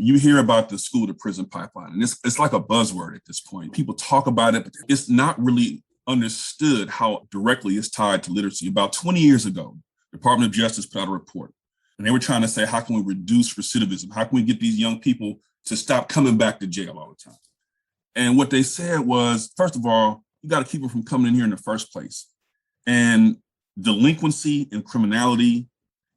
You hear about the school to prison pipeline, and it's like a buzzword at this point. People talk about it, but it's not really understood how directly it's tied to literacy. About 20 years ago, the Department of Justice put out a report, and they were trying to say, how can we reduce recidivism? How can we get these young people to stop coming back to jail all the time? And what they said was, first of all, you got to keep them from coming in here in the first place. And delinquency and criminality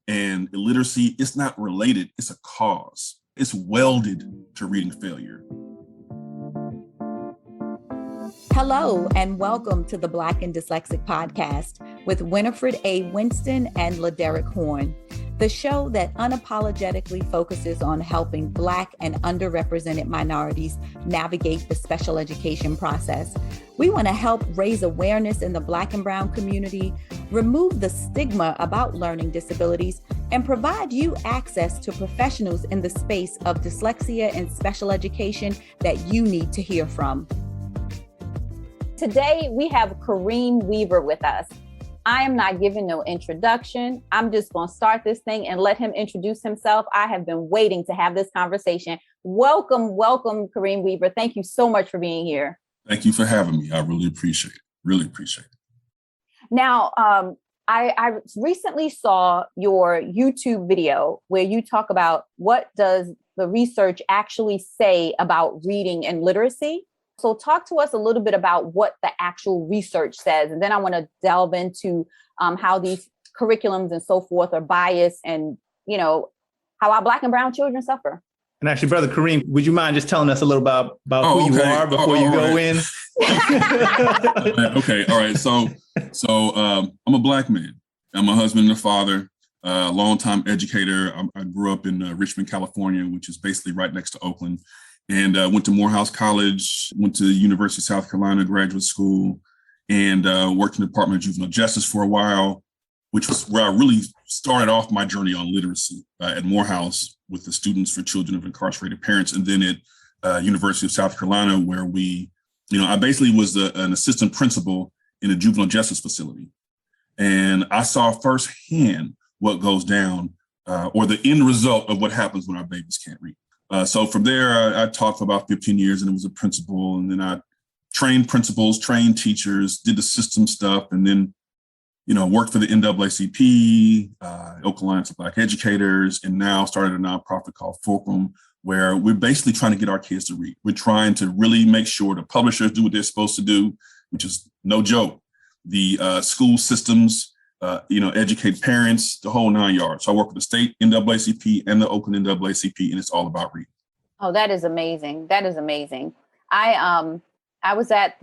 and illiteracy, it's not related, it's a cause. It's welded to reading failure. Hello, and welcome to the Black and Dyslexic podcast with Winifred A. Winston and LeDerick Horne, the show that unapologetically focuses on helping Black and underrepresented minorities navigate the special education process. We want to help raise awareness in the Black and Brown community, remove the stigma about learning disabilities, and provide you access to professionals in the space of dyslexia and special education that you need to hear from. Today, we have Kareem Weaver with us. I am not giving no introduction. I'm just going to start this thing and let him introduce himself. I have been waiting to have this conversation. Welcome, Kareem Weaver. Thank you so much for being here. Thank you for having me. I really appreciate it. Really appreciate it. Now, I recently saw your YouTube video where you talk about what does the research actually say about reading and literacy. So talk to us a little bit about what the actual research says. And then I want to delve into how these curriculums and so forth are biased and, you know, how our Black and Brown children suffer. And actually, Brother Kareem, would you mind just telling us a little about who you are before you go in? Okay. All right. So I'm a Black man. I'm a husband and a father, a longtime educator. I grew up in Richmond, California, which is basically right next to Oakland. And went to Morehouse College, went to the University of South Carolina graduate school, and worked in the Department of Juvenile Justice for a while, which was where I really started off my journey on literacy at Morehouse with the Students for Children of Incarcerated Parents. And then at University of South Carolina, where I basically was an assistant principal in a juvenile justice facility. And I saw firsthand what goes down or the end result of what happens when our babies can't read. So from there, I taught for about 15 years and was a principal. And then I trained principals, trained teachers, did the system stuff, and then, worked for the NAACP, Oak Alliance of Black Educators, and now started a nonprofit called Fulcrum, where we're basically trying to get our kids to read. We're trying to really make sure the publishers do what they're supposed to do, which is no joke. The school systems, educate parents, the whole 9 yards. So I work with the state NAACP and the Oakland NAACP, and it's all about reading. Oh, that is amazing. That is amazing. I was at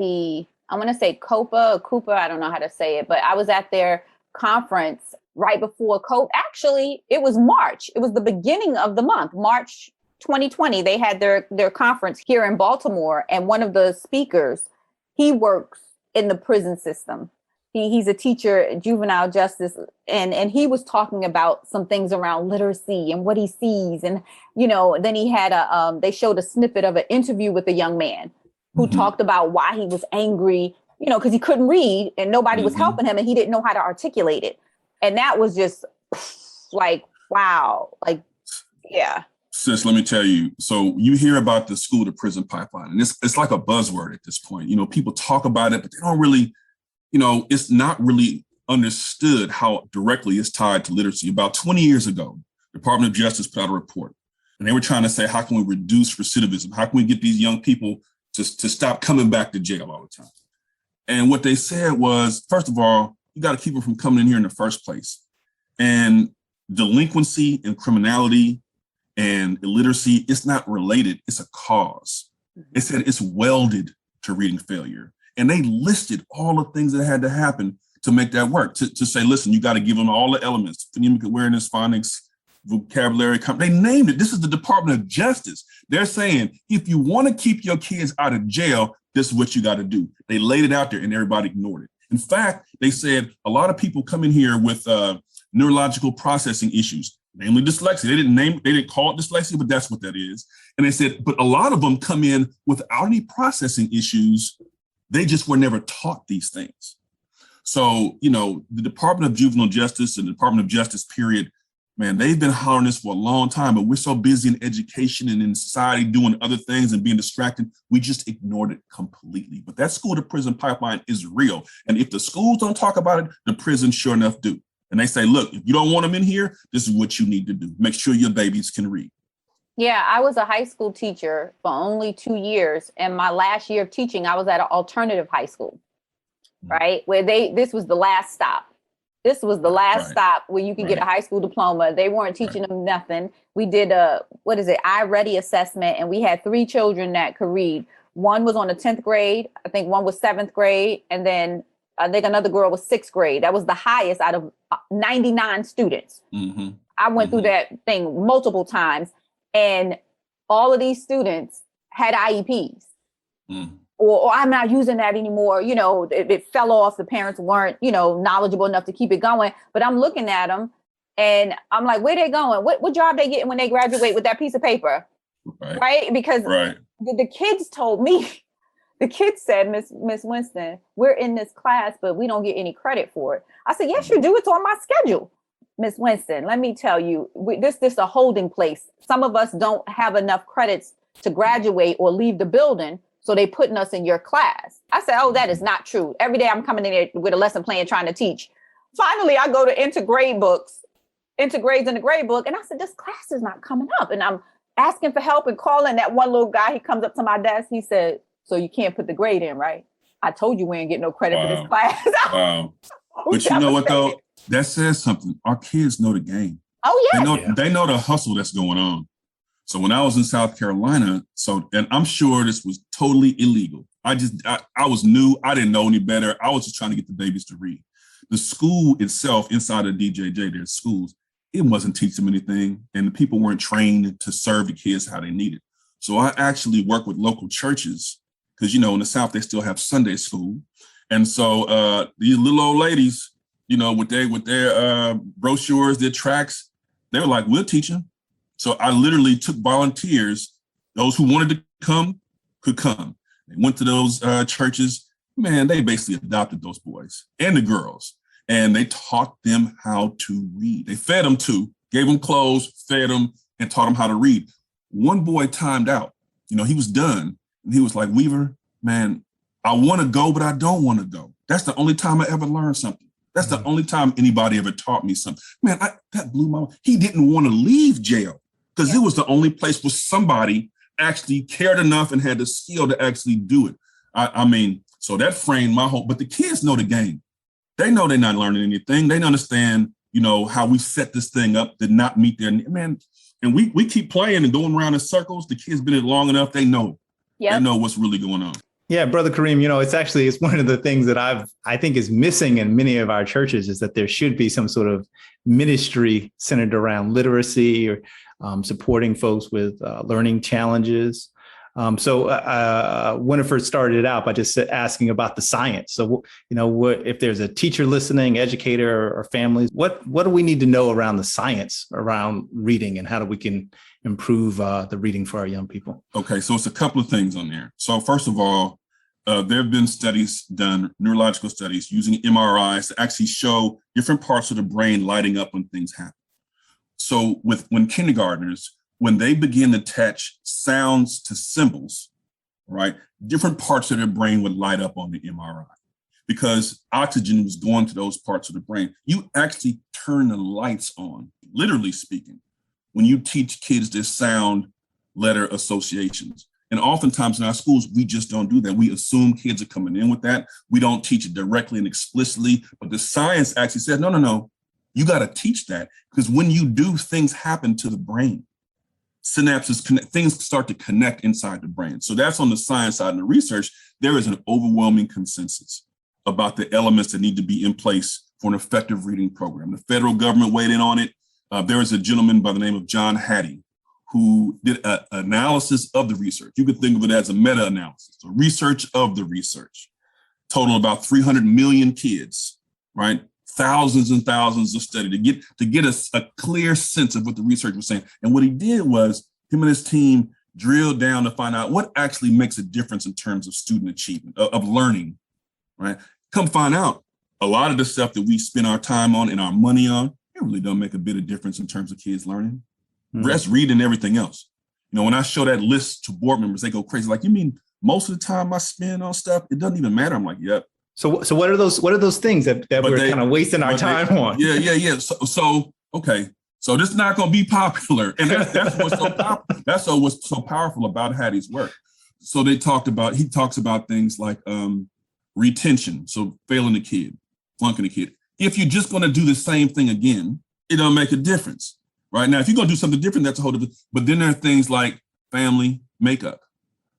I want to say Cooper, I don't know how to say it, but I was at their conference right before COVID. Actually, it was March. It was the beginning of the month, March 2020. They had their conference here in Baltimore, and one of the speakers, he works in the prison system. He's a teacher, juvenile justice, and he was talking about some things around literacy and what he sees. And, then he had they showed a snippet of an interview with a young man who talked about why he was angry, because he couldn't read and nobody was helping him and he didn't know how to articulate it. And that was just like, wow, like, yeah. Sis, let me tell you. So you hear about the school to prison pipeline, and it's like a buzzword at this point. People talk about it, but they don't really, it's not really understood how directly it's tied to literacy. About 20 years ago, the Department of Justice put out a report, and they were trying to say, how can we reduce recidivism? How can we get these young people to stop coming back to jail all the time? And what they said was, first of all, you got to keep them from coming in here in the first place. And delinquency and criminality and illiteracy, it's not related, it's a cause. It said it's welded to reading failure. And they listed all the things that had to happen to make that work, to say, listen, you got to give them all the elements, phonemic awareness, phonics, vocabulary. They named it. This is the Department of Justice. They're saying, if you want to keep your kids out of jail, this is what you got to do. They laid it out there and everybody ignored it. In fact, they said a lot of people come in here with neurological processing issues, namely dyslexia. They didn't call it dyslexia, but that's what that is. And they said, but a lot of them come in without any processing issues. They just were never taught these things. So, the Department of Juvenile Justice and the Department of Justice, period, man, they've been hollering this for a long time, but we're so busy in education and in society doing other things and being distracted, we just ignored it completely. But that school to prison pipeline is real. And if the schools don't talk about it, the prisons sure enough do. And they say, look, if you don't want them in here, this is what you need to do. Make sure your babies can read. Yeah, I was a high school teacher for only 2 years. And my last year of teaching, I was at an alternative high school, right? Where this was the last stop. This was the last stop where you could get a high school diploma. They weren't teaching them nothing. We did iReady assessment, and we had 3 children that could read. One was on the 10th grade. I think one was 7th grade. And then I think another girl was 6th grade. That was the highest out of 99 students. Mm-hmm. I went through that thing multiple times, and all of these students had IEPs. Or I'm not using that anymore. You know, it fell off. The parents weren't, knowledgeable enough to keep it going. But I'm looking at them and I'm like, where they going? What job they getting when they graduate with that piece of paper? Right? Because the kids told me, the kids said, Miss Winston, we're in this class, but we don't get any credit for it. I said, yes, you do. It's on my schedule. Miss Winston, let me tell you, this is a holding place. Some of us don't have enough credits to graduate or leave the building. So they putting us in your class. I said, oh, that is not true. Every day I'm coming in here with a lesson plan trying to teach. Finally, I go to intergrades in the grade book. And I said, this class is not coming up. And I'm asking for help and calling that one little guy. He comes up to my desk. He said, so you can't put the grade in, right? I told you we ain't getting no credit for this class. Wow. But you know what, though? That says something. Our kids know the game. Oh, yeah. They know the hustle that's going on. So when I was in South Carolina, and I'm sure this was totally illegal. I was new. I didn't know any better. I was just trying to get the babies to read. The school itself, inside of DJJ, their schools, it wasn't teaching them anything. And the people weren't trained to serve the kids how they needed. So I actually worked with local churches because, in the South, they still have Sunday school. And so these little old ladies, with their brochures, their tracts, they were like, we'll teach them. So I literally took volunteers. Those who wanted to come could come. They went to those churches. Man, they basically adopted those boys and the girls, and they taught them how to read. They fed them too, gave them clothes, fed them, and taught them how to read. One boy timed out. He was done, and he was like, Weaver, man, I want to go, but I don't want to go. That's the only time I ever learned something. That's the only time anybody ever taught me something. Man, that blew my mind. He didn't want to leave jail, because it was the only place where somebody actually cared enough and had the skill to actually do it. So that framed my whole, but the kids know the game. They know they're not learning anything. They understand, how we set this thing up did not meet their, man. And we keep playing and going around in circles. The kids been in it long enough. They know. They know what's really going on. Yeah, Brother Kareem, it's one of the things that I think is missing in many of our churches is that there should be some sort of ministry centered around literacy or supporting folks with learning challenges. So Winifred started out by just asking about the science. So, if there's a teacher listening, educator or families, what do we need to know around the science around reading and how we can improve the reading for our young people? Okay, so it's a couple of things on there. So first of all, there have been studies done, neurological studies using MRIs to actually show different parts of the brain lighting up when things happen. So when kindergartners, when they begin to attach sounds to symbols, right, different parts of their brain would light up on the MRI because oxygen was going to those parts of the brain. You actually turn the lights on, literally speaking, when you teach kids their sound letter associations. And oftentimes in our schools, we just don't do that. We assume kids are coming in with that. We don't teach it directly and explicitly, but the science actually says, no. You got to teach that because when you do, things happen to the brain. Synapses connect, things start to connect inside the brain. So that's on the science side. And the research, there is an overwhelming consensus about the elements that need to be in place for an effective reading program. The federal government weighed in on it. There is a gentleman by the name of John Hattie who did an analysis of the research. You could think of it as a meta-analysis, so research of the research. Total about 300 million kids, right? Thousands and thousands of study to get us a clear sense of what the research was saying. And what he did was him and his team drilled down to find out what actually makes a difference in terms of student achievement, of learning, right? Come find out a lot of the stuff that we spend our time on and our money on, it really don't make a bit of difference in terms of kids learning. Mm. Rest, read, and everything else. You know, when I show that list to board members, they go crazy. Like, you mean most of the time I spend on stuff, it doesn't even matter? I'm like, yep. So what are those things that we're kind of wasting our time on? Yeah. So okay. So this is not going to be popular. And that's what's so popular. That's what's so powerful about how these work. So he talks about things like retention. So failing the kid, flunking the kid. If you're just going to do the same thing again, it don't make a difference. Right now, if you're going to do something different, that's a whole different. But then there are things like family makeup,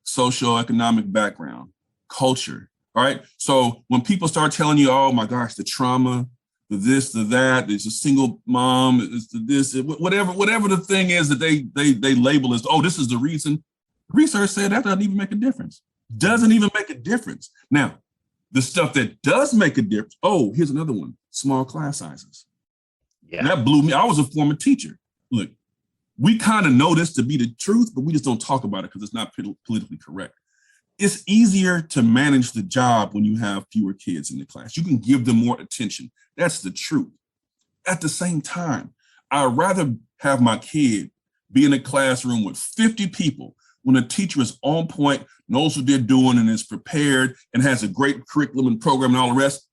socioeconomic background, culture. All right. So when people start telling you, oh my gosh, the trauma, the this, the that, there's a single mom, it's the this, whatever the thing is that they label as, oh, this is the reason. Research said that doesn't even make a difference. Doesn't even make a difference. Now, the stuff that does make a difference. Oh, here's another one: small class sizes. Yeah, that blew me. I was a former teacher. Look, we kind of know this to be the truth, but we just don't talk about it because it's not politically correct. It's easier to manage the job when you have fewer kids in the class. You can give them more attention. That's the truth. At the same time, I'd rather have my kid be in a classroom with 50 people when a teacher is on point, knows what they're doing, and is prepared and has a great curriculum and program and all the rest,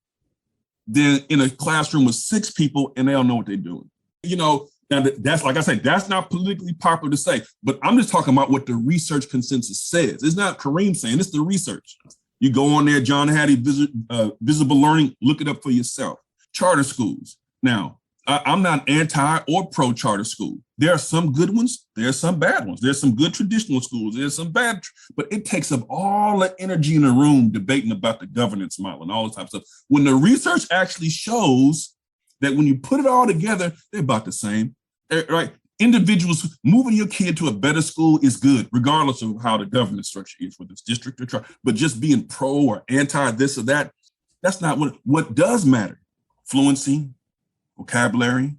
than in a classroom with 6 people and they don't know what they're doing. You know, now that's, like I said, that's not politically popular to say, but I'm just talking about what the research consensus says. It's not Kareem saying, it's the research. You go on there, John Hattie, Visible Learning, look it up for yourself. Charter schools. Now, I'm not anti or pro charter school. There are some good ones. There are some bad ones. There's some good traditional schools. There's some bad, but it takes up all the energy in the room debating about the governance model and all this type of stuff. When the research actually shows that when you put it all together, they're about the same, right? Individuals, moving your kid to a better school is good, regardless of how the governance structure is, whether it's district or tribe. But just being pro or anti this or that, that's not what does matter. Fluency, vocabulary,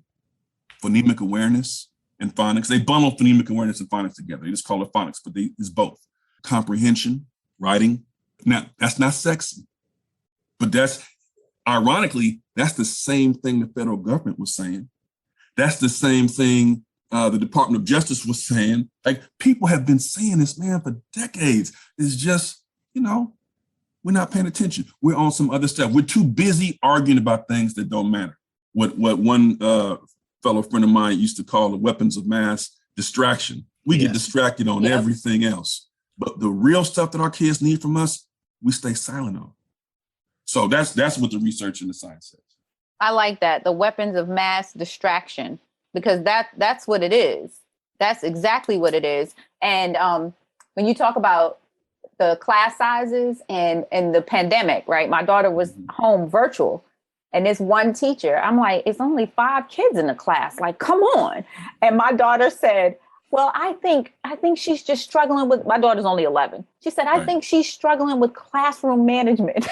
phonemic awareness, and phonics. They bundle phonemic awareness and phonics together. They just call it phonics, but it's both. Comprehension, writing. Now, that's not sexy, but that's, ironically, that's the same thing the federal government was saying. That's the same thing the Department of Justice was saying. Like, people have been saying this, man, for decades. It's just, you know, we're not paying attention. We're on some other stuff. We're too busy arguing about things that don't matter. What one fellow friend of mine used to call the weapons of mass distraction. We get distracted on everything else. But the real stuff that our kids need from us, we stay silent on. So that's what the research and the science says. I like that, the weapons of mass distraction, because that's what it is. That's exactly what it is. And when you talk about the class sizes and the pandemic, right? My daughter was home virtual. And this one teacher, I'm like, it's only 5 kids in the class. Like, come on. And my daughter said, well, I think she's just struggling with, my daughter's only 11. She said, I think she's struggling with classroom management.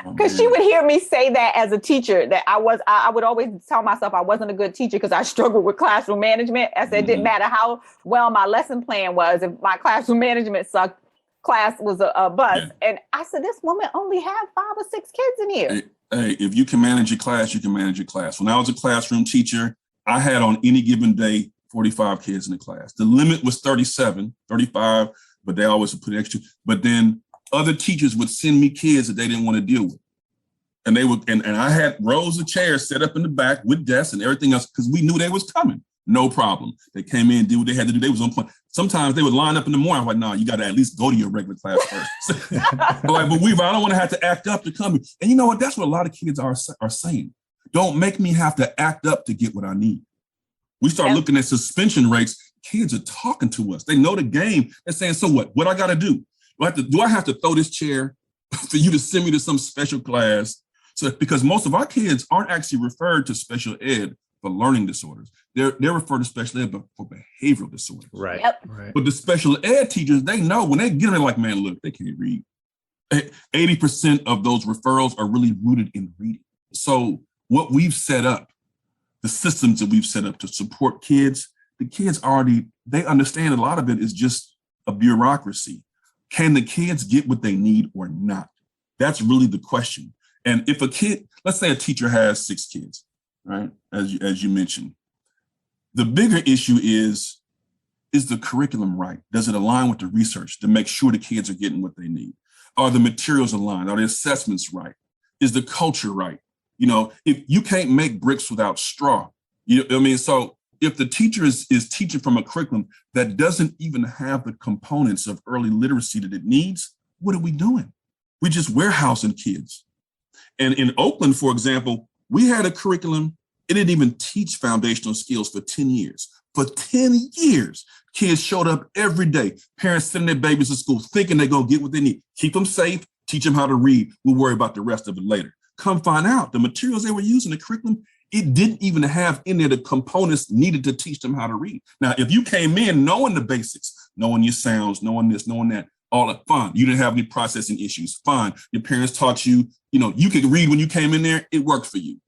Because she would hear me say that as a teacher, that I would always tell myself I wasn't a good teacher because I struggled with classroom management. I said, it didn't matter how well my lesson plan was. If my classroom management sucked, class was a bust. Yeah. And I said, this woman only had 5 or 6 kids in here. Hey, if you can manage your class, you can manage your class. When I was a classroom teacher, I had on any given day 45 kids in the class. The limit was 35, but they always would put extra. But then other teachers would send me kids that they didn't want to deal with. And they would, and I had rows of chairs set up in the back with desks and everything else because we knew they was coming. No problem. They came in, did what they had to do. They was on point. Sometimes they would line up in the morning. I'm like, no, you got to at least go to your regular class first. Like, but Weaver, I don't want to have to act up to come. And you know what? That's what a lot of kids are saying. Don't make me have to act up to get what I need. We start looking at suspension rates. Kids are talking to us. They know the game. They're saying, so what? What I got to do? Do I have to throw this chair for you to send me to some special class? So, because most of our kids aren't actually referred to special ed for learning disorders. They're referred to special ed for behavioral disorders. Right. Yep. Right. But the special ed teachers, they know when they get in, they're like, man, look, they can't read. 80% of those referrals are really rooted in reading. So what we've set up, the systems that we've set up to support kids, the kids already, they understand a lot of it is just a bureaucracy. Can the kids get what they need or not? That's really the question. And if a kid, let's say a teacher has 6 kids, right? As you mentioned. The bigger issue is the curriculum right? Does it align with the research to make sure the kids are getting what they need? Are the materials aligned? Are the assessments right? Is the culture right? You know, if you can't make bricks without straw, you know what I mean? So if the teacher is teaching from a curriculum that doesn't even have the components of early literacy that it needs, what are we doing? We're just warehousing kids. And in Oakland, for example, we had a curriculum. It didn't even teach foundational skills for 10 years. For 10 years, kids showed up every day. Parents sending their babies to school thinking they're going to get what they need. Keep them safe, teach them how to read. We'll worry about the rest of it later. Come find out the materials they were using, the curriculum, it didn't even have in there the components needed to teach them how to read. Now, if you came in knowing the basics, knowing your sounds, knowing this, knowing that, all that, fine. You didn't have any processing issues, fine. Your parents taught you, you know, you could read when you came in there, it worked for you.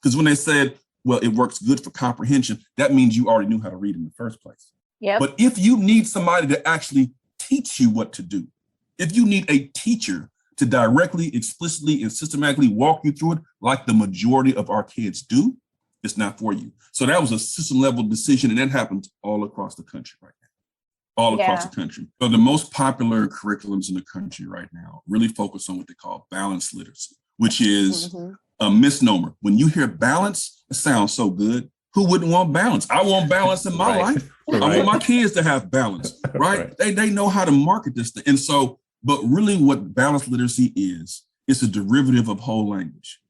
Because when they said, well, it works good for comprehension, that means you already knew how to read in the first place. Yep. But if you need somebody to actually teach you what to do, if you need a teacher to directly, explicitly, and systematically walk you through it, like the majority of our kids do, it's not for you. So that was a system level decision, and that happens all across the country right now. All across the country. So the most popular curriculums in the country right now really focus on what they call balanced literacy, which is a misnomer. When you hear balance, it sounds so good. Who wouldn't want balance? I want balance in my life. I want my kids to have balance, right? They know how to market this thing. And so, but really what balanced literacy is, it's a derivative of whole language.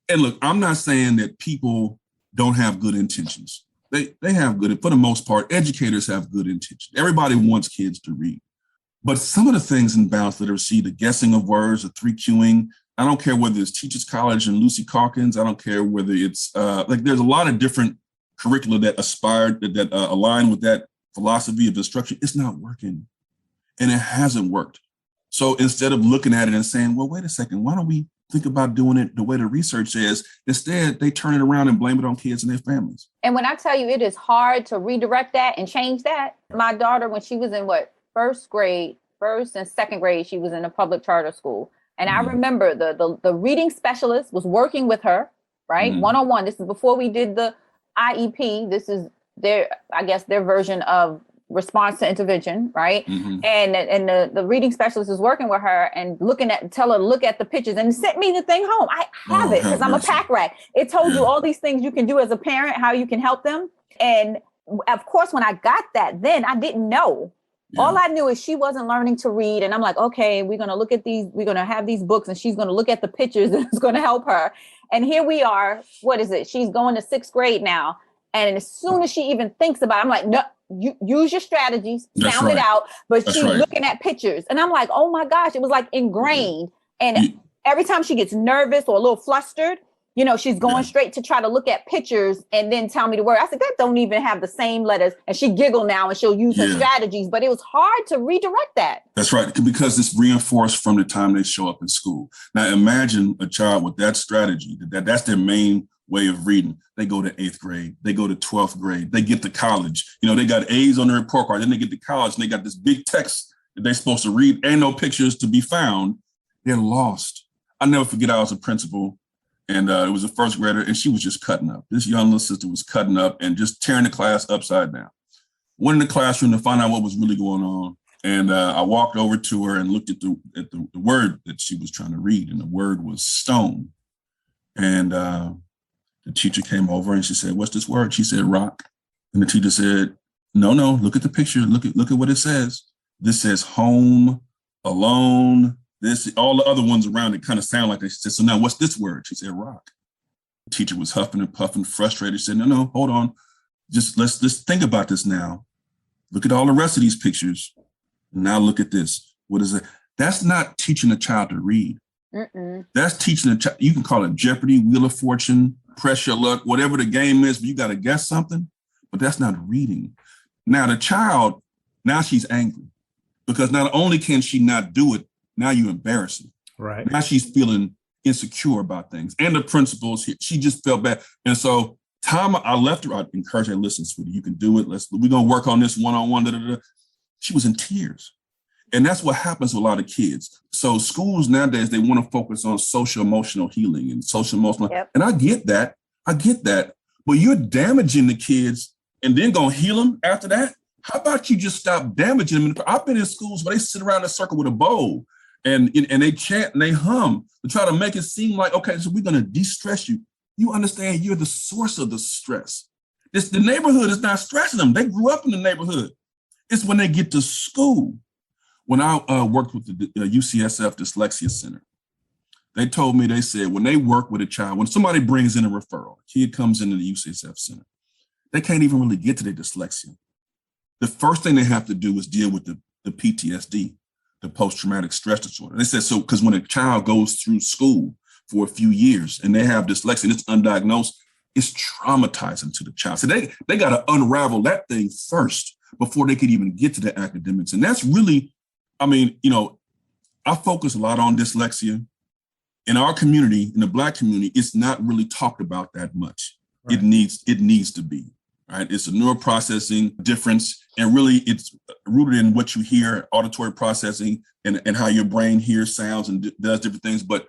And look, I'm not saying that people don't have good intentions. They have good, for the most part, educators have good intentions. Everybody wants kids to read. But some of the things in balanced literacy, the guessing of words, the 3Qing, I don't care whether it's Teachers College and Lucy Calkins. I don't care whether it's like there's a lot of different curricula that that align with that philosophy of instruction. It's not working, and it hasn't worked. So instead of looking at it and saying, well, wait a second, why don't we think about doing it the way the research says? Instead, they turn it around and blame it on kids and their families. And when I tell you, it is hard to redirect that and change that. My daughter, when she was in first and second grade, she was in a public charter school. And I remember the reading specialist was working with her, right? One-on-one. This is before we did the IEP. This is their version of response to intervention, right? And the reading specialist is working with her and tell her to look at the pictures and sent me the thing home. I have it because I'm a pack rat. It told you all these things you can do as a parent, how you can help them. And of course, when I got that, then I didn't know. All I knew is she wasn't learning to read. And I'm like, okay, we're going to look at these. We're going to have these books and she's going to look at the pictures and it's going to help her. And here we are. What is it? She's going to 6th grade now. And as soon as she even thinks about it, I'm like, no, you use your strategies, sound it out. But she's looking at pictures. And I'm like, oh my gosh, it was like ingrained. And every time she gets nervous or a little flustered, you know, she's going straight to try to look at pictures and then tell me the word. I said, that don't even have the same letters. And she giggled now and she'll use her strategies. But it was hard to redirect that. That's right. Because it's reinforced from the time they show up in school. Now, imagine a child with that strategy. That's their main way of reading. They go to 8th grade. They go to 12th grade. They get to college. You know, they got A's on their report card. Then they get to college and they got this big text that they're supposed to read. Ain't no pictures to be found. They're lost. I never forget, I was a principal. And it was a first grader, and she was just cutting up. This young little sister was cutting up and just tearing the class upside down. Went in the classroom to find out what was really going on. And I walked over to her and looked at the word that she was trying to read, and the word was stone. And the teacher came over and she said, "What's this word?" She said, "Rock." And the teacher said, No, look at the picture. Look at what it says. This says home, alone. This, all the other ones around it kind of sound like they said, "So now what's this word?" She said, "Rock." The teacher was huffing and puffing, frustrated. She said, No, hold on. Let's think about this now. Look at all the rest of these pictures. Now look at this. What is it? That's not teaching a child to read. That's teaching a child. You can call it Jeopardy, Wheel of Fortune, Press Your Luck, whatever the game is, but you got to guess something. But that's not reading. Now the child, now she's angry because not only can she not do it, now you embarrass her. Right. Now she's feeling insecure about things. And the principals, she just felt bad. And so I left her, I encouraged her, "Listen, sweetie, you can do it. We're going to work on this one-on-one. She was in tears. And that's what happens to a lot of kids. So schools nowadays, they want to focus on social emotional healing and social emotional. Yep. And I get that. I get that, but you're damaging the kids and then gonna heal them after that. How about you just stop damaging them? I've been in schools where they sit around in a circle with a bowl and they chant and they hum to try to make it seem like, okay, so we're gonna de-stress you. You understand you're the source of the stress. The neighborhood is not stressing them. They grew up in the neighborhood. It's when they get to school. When I worked with the UCSF Dyslexia Center, they told me, they said, when they work with a child, when somebody brings in a referral, a kid comes into the UCSF Center, they can't even really get to their dyslexia. The first thing they have to do is deal with the PTSD, the post-traumatic stress disorder. They said, so, because when a child goes through school for a few years and they have dyslexia and it's undiagnosed, it's traumatizing to the child. So they got to unravel that thing first before they could even get to the academics. And that's really, I mean, I focus a lot on dyslexia. In our community, in the Black community, it's not really talked about that much. Right. It needs to be, right? It's a neuroprocessing difference, and really it's rooted in what you hear, auditory processing, and how your brain hears sounds and does different things. But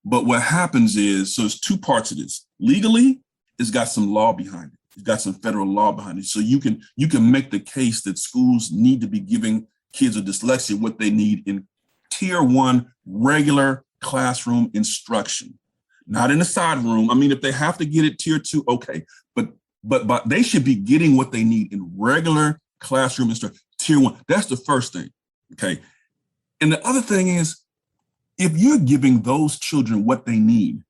what happens is, so it's two parts of this. Legally, it's got some law behind it. It's got some federal law behind it. So you can make the case that schools need to be giving kids with dyslexia what they need in tier 1 regular classroom instruction, not in the side room. I mean, if they have to get it tier 2, okay, but they should be getting what they need in regular classroom instruction, tier 1. That's the first thing, okay? And the other thing is, if you're giving those children what they need,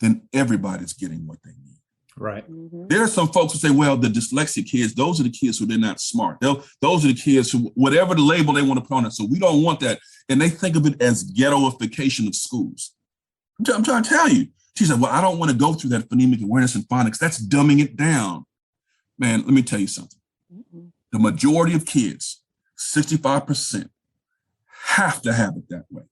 then everybody's getting what they need. Right. Mm-hmm. There are some folks who say, well, the dyslexic kids, those are the kids who they're not smart. Those are the kids who, whatever the label they want to put on it. So we don't want that. And they think of it as ghettoification of schools. I'm trying to tell you. She said, well, I don't want to go through that phonemic awareness and phonics. That's dumbing it down. Man, let me tell you something. Mm-hmm. The majority of kids, 65%, have to have it that way.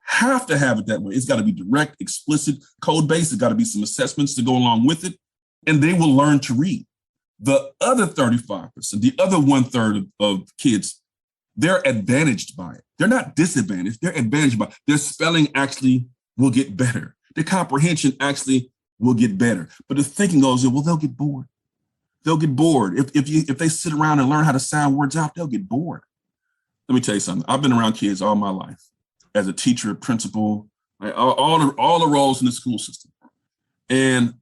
Have to have it that way. It's got to be direct, explicit, code-based. There's got to be some assessments to go along with it, and they will learn to read. The other 35%, the other 1/3 of kids, they're advantaged by it. They're not disadvantaged. They're advantaged by it. Their spelling actually will get better. Their comprehension actually will get better. But the thinking goes, well, they'll get bored. They'll get bored. If they sit around and learn how to sound words out, they'll get bored. Let me tell you something. I've been around kids all my life. As a teacher, a principal, all the roles in the school system. And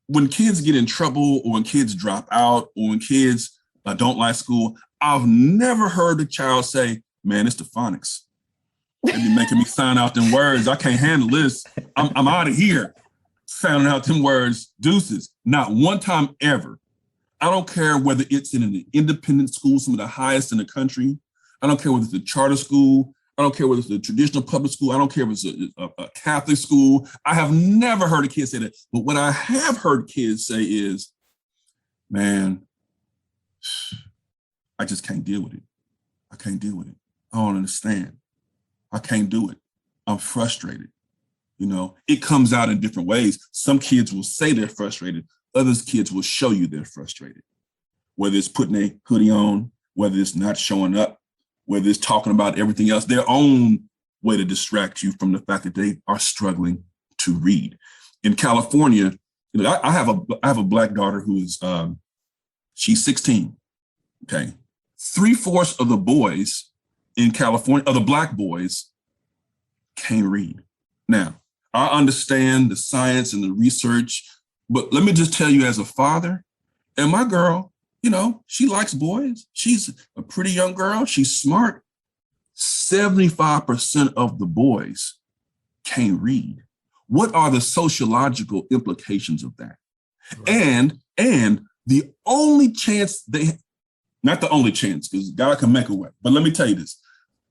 when kids get in trouble, or when kids drop out, or when kids don't like school, I've never heard a child say, man, it's the phonics. They be making me sound out them words. I can't handle this. I'm out of here. Sounding out them words, deuces. Not one time ever. I don't care whether it's in an independent school, some of the highest in the country. I don't care whether it's a charter school. I don't care whether it's a traditional public school. I don't care if it's a Catholic school. I have never heard a kid say that. But what I have heard kids say is, man, I just can't deal with it. I can't deal with it. I don't understand. I can't do it. I'm frustrated. It comes out in different ways. Some kids will say they're frustrated. Others kids will show you they're frustrated. Whether it's putting a hoodie on, whether it's not showing up, whether it's talking about everything else, their own way to distract you from the fact that they are struggling to read. In California, I have a Black daughter who is, she's 16, okay? 3/4 of the boys in California, of the Black boys, can't read. Now, I understand the science and the research, but let me just tell you as a father, and my girl, she likes boys. She's a pretty young girl. She's smart. 75% of the boys can't read. What are the sociological implications of that? Right. And the only chance not the only chance, because God can make a way, but let me tell you this,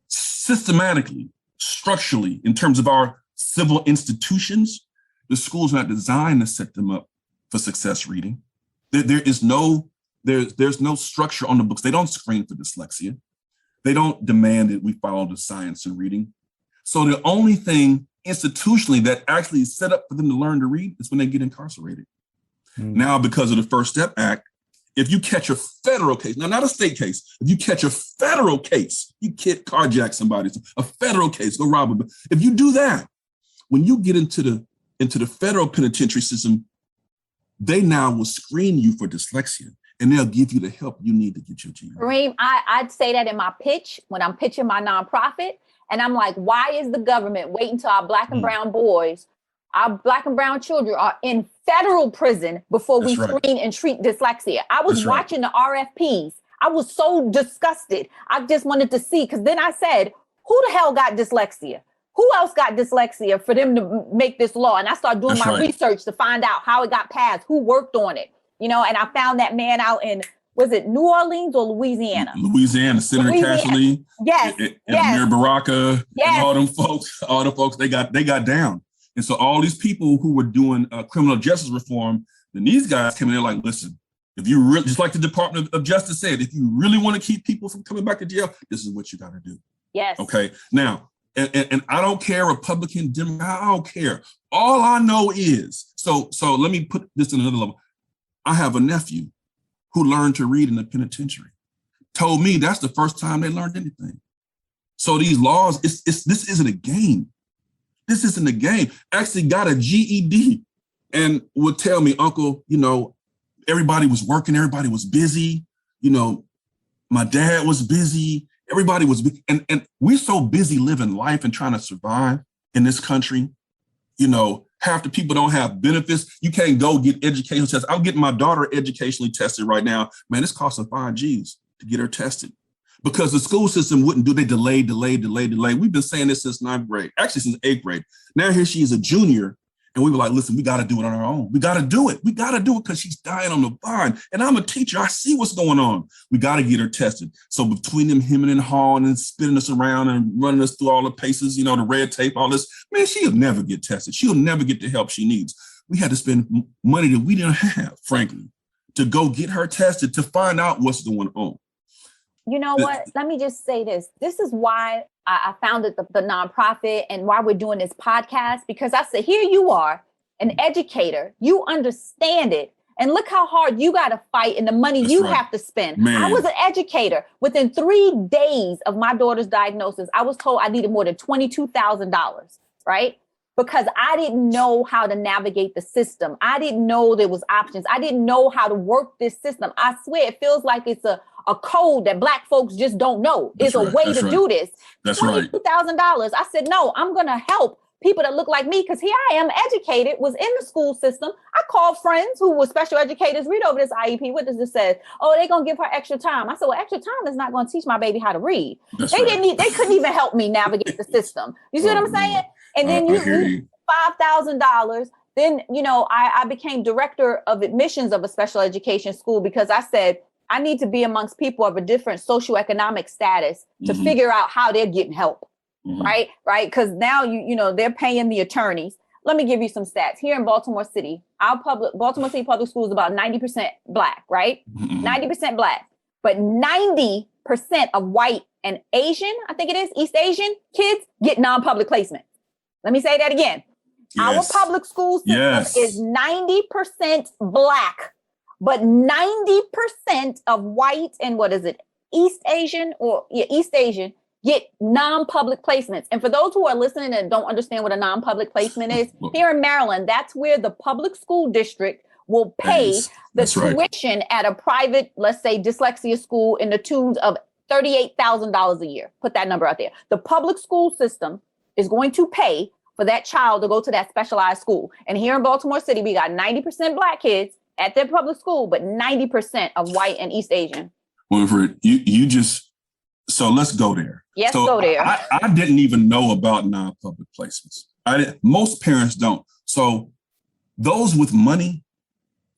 systematically, structurally, in terms of our civil institutions, the schools are not designed to set them up for success reading. There's no structure on the books. They don't screen for dyslexia. They don't demand that we follow the science in reading. So the only thing institutionally that actually is set up for them to learn to read is when they get incarcerated. Now, because of the First Step Act, if you catch a federal case, now not a state case, if you catch a federal case, you can't carjack somebody, a federal case, go rob them. If you do that, when you get into the federal penitentiary system, they now will screen you for dyslexia and they'll give you the help you need to get your GED. Kareem, I'd say that in my pitch when I'm pitching my nonprofit. And I'm like, why is the government waiting till our Black and brown boys, our Black and brown children are in federal prison before we screen and treat dyslexia? I was watching the RFPs. I was so disgusted. I just wanted to see, because then I said, who the hell got dyslexia? Who else got dyslexia for them to make this law? And I started doing my research to find out how it got passed, who worked on it, you know, and I found that man out in, was it New Orleans or Louisiana? Louisiana, Senator Cashley. Yes. And Mayor Baraka, and all them folks, they got down. And so all these people who were doing criminal justice reform, then these guys came in there like, listen, if you really, just like the Department of Justice said, if you really want to keep people from coming back to jail, this is what you got to do. Yes. Okay. Now, and I don't care, Republican, Democrat, I don't care. All I know is, so let me put this in another level. I have a nephew who learned to read in the penitentiary, told me that's the first time they learned anything. So these laws, this isn't a game. This isn't a game. Actually got a GED and would tell me, Uncle, you know, everybody was working, everybody was busy. You know, my dad was busy, everybody was busy. And we're so busy living life and trying to survive in this country. You know, half the people don't have benefits. You can't go get educational tests. I'm getting my daughter educationally tested right now. Man, it's costing 5 G's to get her tested because the school system wouldn't do. They delayed. We've been saying this since 9th grade, actually since 8th grade. Now here she is a junior. And we were like, listen, we got to do it on our own. We got to do it. We got to do it because she's dying on the vine. And I'm a teacher. I see what's going on. We got to get her tested. So between them hemming and hawing and spinning us around and running us through all the paces, you know, the red tape, all this, man, she'll never get tested. She'll never get the help she needs. We had to spend money that we didn't have, frankly, to go get her tested to find out what's going on. You know what? Let me just say this. This is why I founded the nonprofit and why we're doing this podcast, because I said, here you are, an educator, you understand it. And look how hard you got to fight and the money you have to spend. Man. I was an educator. Within 3 days of my daughter's diagnosis, I was told I needed more than $22,000, right? Because I didn't know how to navigate the system. I didn't know there was options. I didn't know how to work this system. I swear it feels like it's a code that Black folks just don't know. It's a way to do this. That's $22,000. I said, no, I'm going to help people that look like me because here I am educated, was in the school system. I called friends who were special educators, read over this IEP. What does this say? Oh, they're going to give her extra time. I said, well, extra time is not going to teach my baby how to read. They couldn't even help me navigate the system. You see what I'm saying? And then you $5,000. Then, you know, I became director of admissions of a special education school because I said, I need to be amongst people of a different socioeconomic status to figure out how they're getting help. Right. Because now, you know, they're paying the attorneys. Let me give you some stats. Here in Baltimore City, Baltimore City Public Schools is about 90% Black, right? 90% Black, but 90% of white and Asian, I think it is, East Asian kids get non-public placement. Let me say that again. Yes. Our public school system is 90% Black, but 90% of white and East Asian get non-public placements. And for those who are listening and don't understand what a non-public placement is, here in Maryland, that's where the public school district will pay the tuition at a private, let's say, dyslexia school in the tunes of $38,000 a year. Put that number out there. The public school system is going to pay for that child to go to that specialized school. And here in Baltimore City, we got 90% Black kids at their public school, but 90% of white and East Asian. Winifred, you just, so let's go there. Yes, go there. I didn't even know about non-public placements. Most parents don't. So those with money,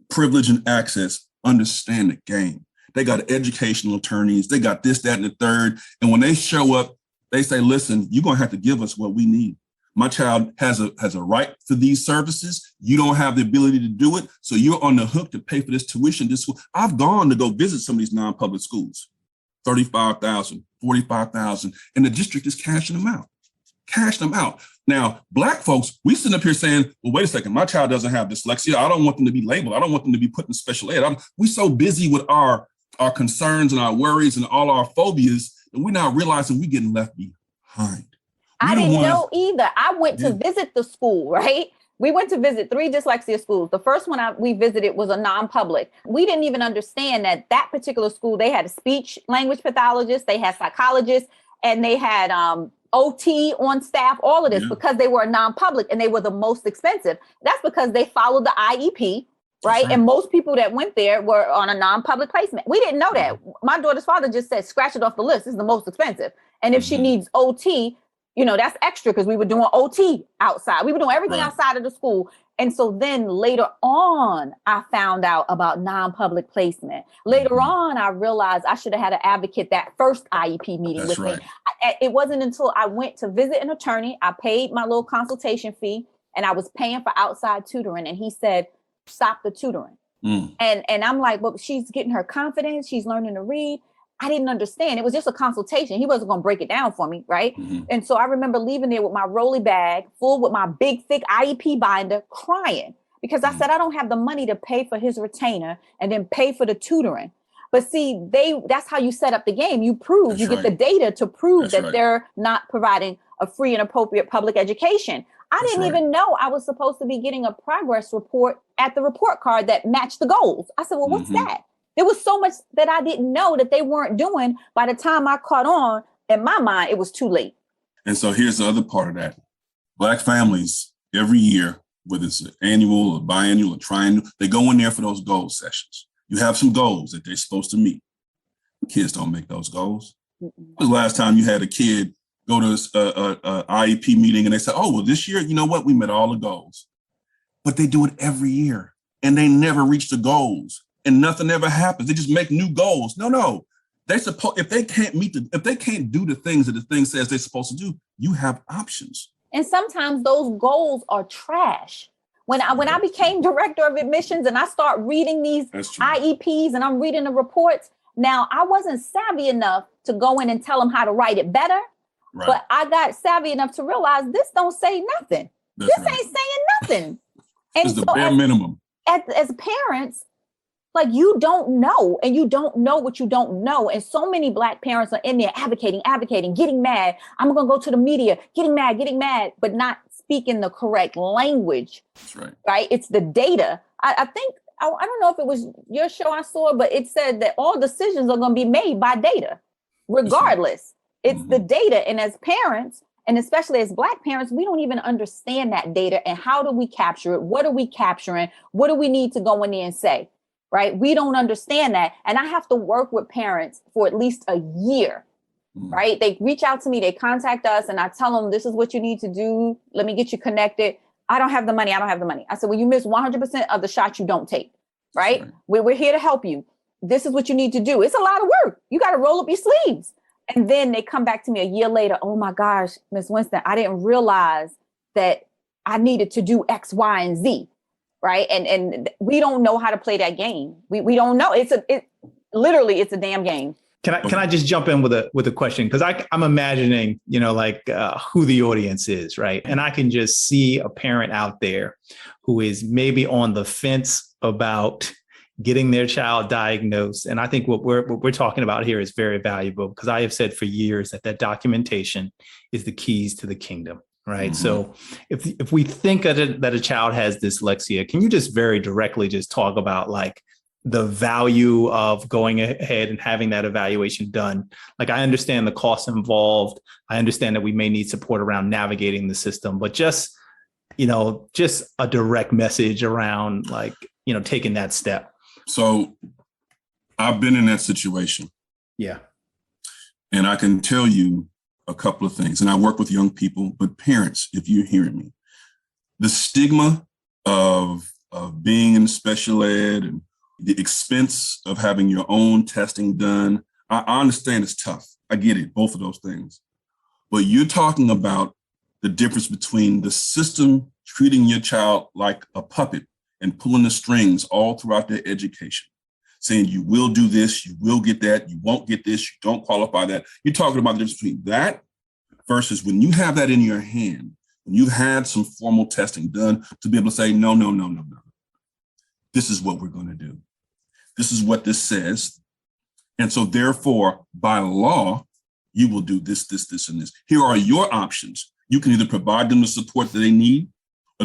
privilege, and access understand the game. They got educational attorneys. They got this, that, and the third. And when they show up, they say, listen, you're going to have to give us what we need. My child has a right to these services. You don't have the ability to do it. So you're on the hook to pay for this tuition. I've gone to go visit some of these non-public schools. $35,000, $45,000, and the district is cashing them out. Now, Black folks, we sit up here saying, well, wait a second, my child doesn't have dyslexia. I don't want them to be labeled. I don't want them to be put in special ed. We're so busy with our concerns and our worries and all our phobias that we're not realizing we're getting left behind. I didn't know either. I went to visit the school, right? We went to visit 3 dyslexia schools. The first one we visited was a non-public. We didn't even understand that particular school, they had a speech language pathologist, they had psychologists, and they had OT on staff, all of this, because they were a non-public and they were the most expensive. That's because they followed the IEP, right? And most people that went there were on a non-public placement. We didn't know that. My daughter's father just said, scratch it off the list. This is the most expensive. And if she needs OT, that's extra, because we were doing OT outside. We were doing everything outside of the school. And so then later on, I found out about non-public placement. Later on, I realized I should have had an advocate that first IEP meeting with me. It wasn't until I went to visit an attorney, I paid my little consultation fee, and I was paying for outside tutoring. And he said, stop the tutoring. And I'm like, well, she's getting her confidence. She's learning to read. I didn't understand. It was just a consultation. He wasn't going to break it down for me, right? And so I remember leaving there with my rolly bag full with my big, thick IEP binder, crying, because I said, I don't have the money to pay for his retainer and then pay for the tutoring. But see, that's how you set up the game. You prove, you get the data to prove that they're not providing a free and appropriate public education. I didn't even know I was supposed to be getting a progress report at the report card that matched the goals. I said, well, what's that? There was so much that I didn't know that they weren't doing. By the time I caught on, in my mind, it was too late. And so here's the other part of that. Black families every year, whether it's an annual or biannual or triennial, they go in there for those goal sessions. You have some goals that they're supposed to meet. Kids don't make those goals. When was the last time you had a kid go to a IEP meeting and they say, oh, well, this year, you know what? We met all the goals. But they do it every year and they never reach the goals. And nothing ever happens. They just make new goals. No. If they can't do the things that the thing says they're supposed to do, you have options. And sometimes those goals are trash. When I became director of admissions and I start reading these IEPs and I'm reading the reports, now I wasn't savvy enough to go in and tell them how to write it better. But I got savvy enough to realize this don't say nothing. This ain't saying nothing. And it's the bare minimum. As parents, like, you don't know, and you don't know what you don't know. And so many Black parents are in there advocating, getting mad. I'm going to go to the media, getting mad, but not speaking the correct language. That's right. It's the data. I think, I don't know if it was your show I saw, but it said that all decisions are going to be made by data, regardless. It's the data. And as parents, and especially as Black parents, we don't even understand that data. And how do we capture it? What are we capturing? What do we need to go in there and say? Right? We don't understand that. And I have to work with parents for at least a year, right? They reach out to me, they contact us, and I tell them, this is what you need to do. Let me get you connected. I don't have the money. I said, well, you miss 100% of the shots you don't take, right? We're here to help you. This is what you need to do. It's a lot of work. You got to roll up your sleeves. And then they come back to me a year later. Oh my gosh, Miss Winston, I didn't realize that I needed to do X, Y, and Z. Right. And we don't know how to play that game. We don't know. It's a damn game. Can I just jump in with a question? Because I'm imagining, who the audience is. Right. And I can just see a parent out there who is maybe on the fence about getting their child diagnosed. And I think what we're talking about here is very valuable, because I have said for years that documentation is the keys to the kingdom. Right. So if we think that a child has dyslexia, can you just very directly just talk about like the value of going ahead and having that evaluation done? Like, I understand the costs involved. I understand that we may need support around navigating the system, but just a direct message around taking that step. So I've been in that situation. Yeah. And I can tell you a couple of things, and I work with young people, but parents, if you're hearing me, the stigma of being in special ed and the expense of having your own testing done, I understand it's tough. I get it, both of those things. But you're talking about the difference between the system treating your child like a puppet and pulling the strings all throughout their education, saying you will do this, you will get that, you won't get this, you don't qualify that. You're talking about the difference between that versus when you have that in your hand, when you've had some formal testing done, to be able to say, no. This is what we're going to do. This is what this says. And so therefore, by law, you will do this, and this. Here are your options. You can either provide them the support that they need,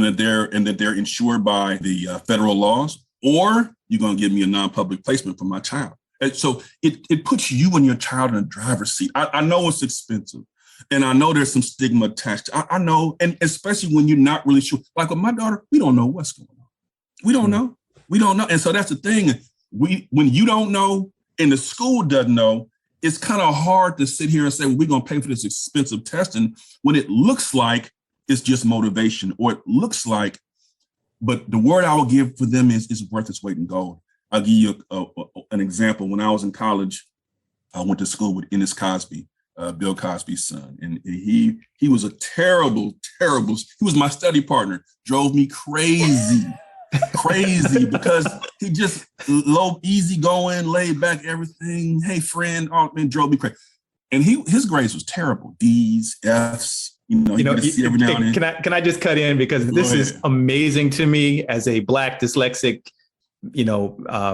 and that they're insured by the federal laws, or you're going to give me a non-public placement for my child. And so it puts you and your child in a driver's seat. I know it's expensive, and I know there's some stigma attached. I know, and especially when you're not really sure. Like with my daughter, we don't know what's going on. We don't know. We don't know. And so that's the thing. When you don't know and the school doesn't know, it's kind of hard to sit here and say, well, we're going to pay for this expensive testing when it looks like it's just motivation, or it looks like, but the word I will give for them is worth its weight in gold. I'll give you an example. When I was in college, I went to school with Ennis Cosby, Bill Cosby's son. And he was a terrible, he was my study partner, drove me crazy because he just easy going, laid back, everything. Hey, friend, drove me crazy. And his grades was terrible. D's, F's, every now and then. Can I just cut in, because this is amazing to me as a Black dyslexic,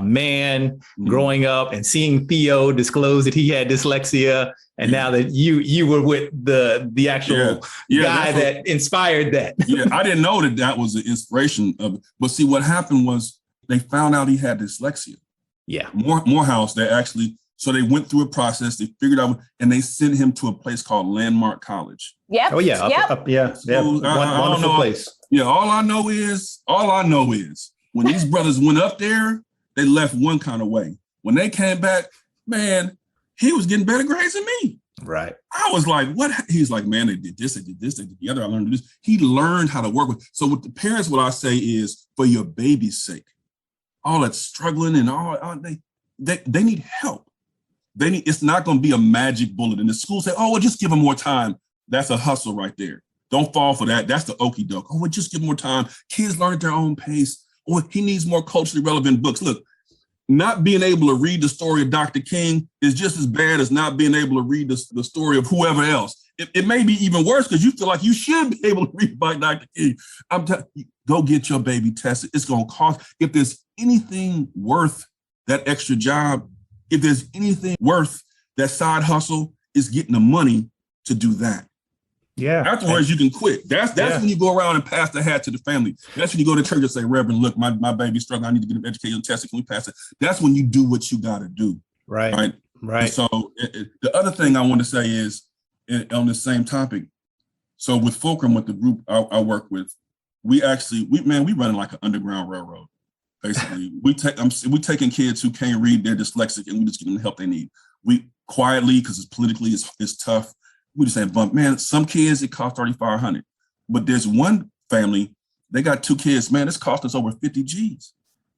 man growing up and seeing Theo disclose that he had dyslexia. And now that you were with the actual guy that inspired that. I didn't know that was the inspiration of it. But see, what happened was they found out he had dyslexia. Yeah. Morehouse, so they went through a process, they figured out, and they sent him to a place called Landmark College. Yep. Oh yeah. Wonderful place. Yeah. All I know is when these brothers went up there, they left one kind of way. When they came back, man, he was getting better grades than me. Right. I was like, what? He's like, man, they did this, they did this, they did the other. I learned this. He learned how to work with. So with the parents, what I say is, for your baby's sake, all that struggling and all they need help. It's not going to be a magic bullet. And the school say, oh, well, just give them more time. That's a hustle right there. Don't fall for that. That's the okie doke. Oh, well, just give them more time. Kids learn at their own pace. Or he needs more culturally relevant books. Look, not being able to read the story of Dr. King is just as bad as not being able to read the story of whoever else. It may be even worse because you feel like you should be able to read about Dr. King. I'm telling you, go get your baby tested. It's going to cost. If there's anything worth that extra job, if there's anything worth that side hustle, is getting the money to do that. Yeah. Afterwards, you can quit. That's when you go around and pass the hat to the family. That's when you go to church and say, Reverend, look, my baby's struggling. I need to get him educated and tested. Can we pass it? That's when you do what you got to do. Right. And so the other thing I want to say is on the same topic. So with Fulcrum, with the group I work with, we running like an underground railroad. Basically, we taking kids who can't read, they're dyslexic, and we just give them the help they need. We quietly, because it's politically it's tough. We just say, man, some kids it costs $3,500, but there's one family, they got 2 kids. Man, it's cost us over 50 G's,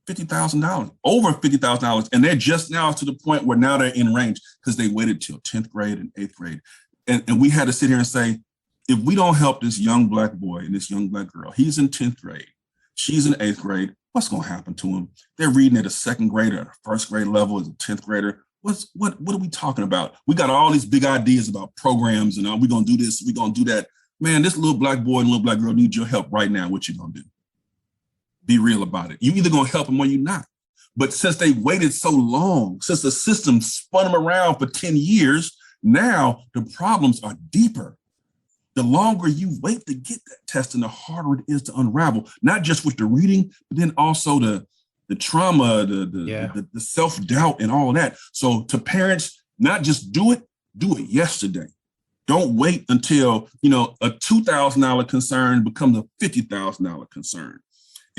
$50,000, over $50,000, and they're just now to the point where now they're in range because they waited till 10th grade and 8th grade, and we had to sit here and say, if we don't help this young Black boy and this young Black girl, he's in 10th grade, she's in 8th grade. What's going to happen to them? They're reading at a 2nd grade or a 1st grade level as a 10th grader. What are we talking about? We got all these big ideas about programs and we're going to do this, we're going to do that. Man, this little Black boy and little Black girl need your help right now. What you going to do? Be real about it. You either going to help them or you're not. But since they waited so long, since the system spun them around for 10 years, now the problems are deeper. The longer you wait to get that test, and the harder it is to unravel, not just with the reading, but then also the trauma, the self-doubt and all of that. So to parents, not just do it yesterday. Don't wait until, a $2,000 concern becomes a $50,000 concern.